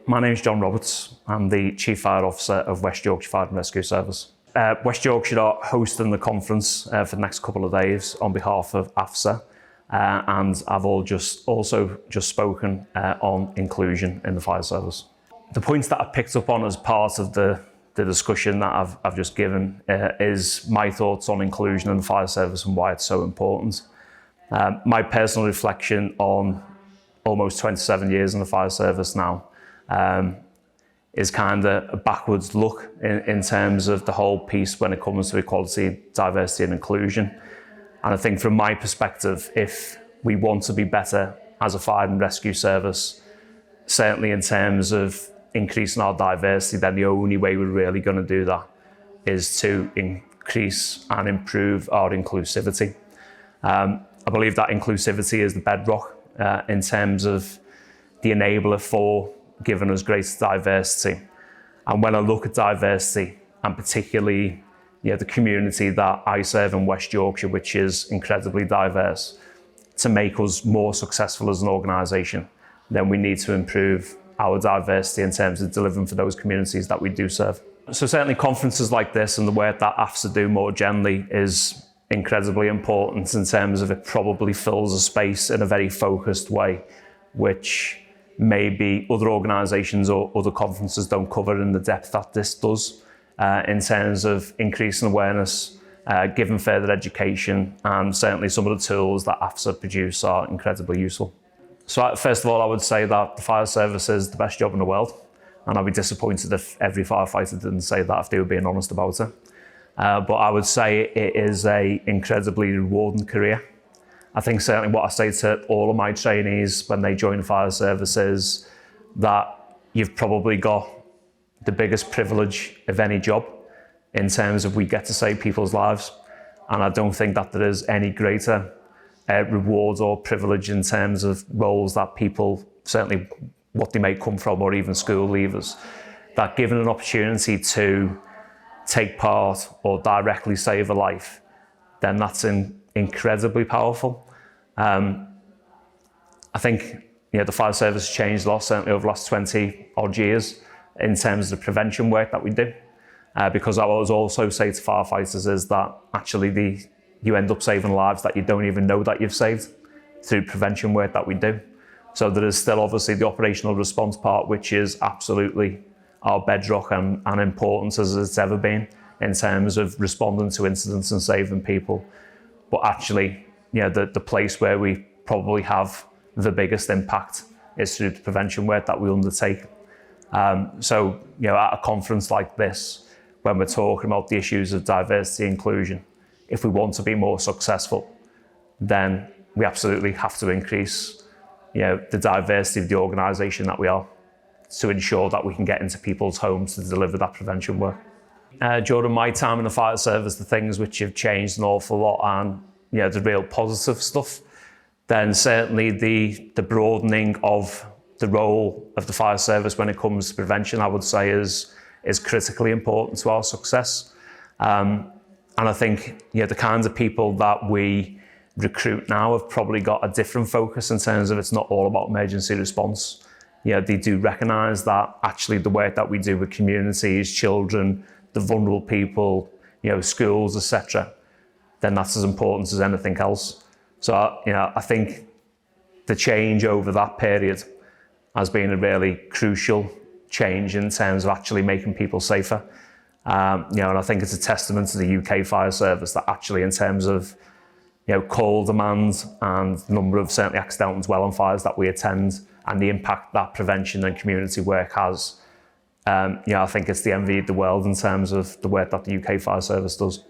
My name is John Roberts. I'm the Chief Fire Officer of West Yorkshire Fire and Rescue Service. West Yorkshire are hosting the conference for the next couple of days on behalf of AFSA, and I've also just spoken on inclusion in the fire service. The points that I picked up on as part of the discussion that I've just given is my thoughts on inclusion in the fire service and why it's so important. My personal reflection on almost 27 years in the fire service now is kind of a backwards look in terms of the whole piece when it comes to equality, diversity and inclusion. And I think from my perspective, if we want to be better as a fire and rescue service, certainly in terms of increasing our diversity, then the only way we're really going to do that is to increase and improve our inclusivity. I believe that inclusivity is the bedrock in terms of the enabler for giving us greater diversity. And when I look at diversity, and particularly the community that I serve in West Yorkshire, which is incredibly diverse, to make us more successful as an organisation, then we need to improve our diversity in terms of delivering for those communities that we do serve. So certainly conferences like this and the work that AFSA do more generally is incredibly important in terms of it probably fills a space in a very focused way, which maybe other organisations or other conferences don't cover in the depth that this does, in terms of increasing awareness, giving further education, and certainly some of the tools that AFSA produce are incredibly useful. So first of all, I would say that the fire service is the best job in the world, and I'd be disappointed if every firefighter didn't say that if they were being honest about it. But I would say it is an incredibly rewarding career. I think certainly what I say to all of my trainees when they join the fire service is that you've probably got the biggest privilege of any job in terms of we get to save people's lives. And I don't think that there is any greater reward or privilege in terms of roles that people, certainly what they may come from or even school leavers, that given an opportunity to take part or directly save a life, then that's incredibly powerful. I think the fire service has changed a lot, certainly over the last 20 odd years, in terms of the prevention work that we do. Because I always also say to firefighters is that actually you end up saving lives that you don't even know that you've saved through prevention work that we do. So there is still obviously the operational response part, which is absolutely our bedrock and important as it's ever been in terms of responding to incidents and saving people. But actually, the place where we probably have the biggest impact is through the prevention work that we undertake. So at a conference like this, when we're talking about the issues of diversity and inclusion, if we want to be more successful, then we absolutely have to increase the diversity of the organisation that we are to ensure that we can get into people's homes to deliver that prevention work. During my time in the fire service, the things which have changed an awful lot and the real positive stuff, then certainly the broadening of the role of the fire service when it comes to prevention, I would say is critically important to our success. And I think the kinds of people that we recruit now have probably got a different focus in terms of it's not all about emergency response. They do recognise that actually the work that we do with communities, children, the vulnerable people, schools, etc., then that's as important as anything else. So I think the change over that period has been a really crucial change in terms of actually making people safer. And I think it's a testament to the UK fire service that actually in terms of call demand and the number of certainly accidental dwelling fires that we attend and the impact that prevention and community work has, I think it's the envy of the world in terms of the work that the UK fire service does.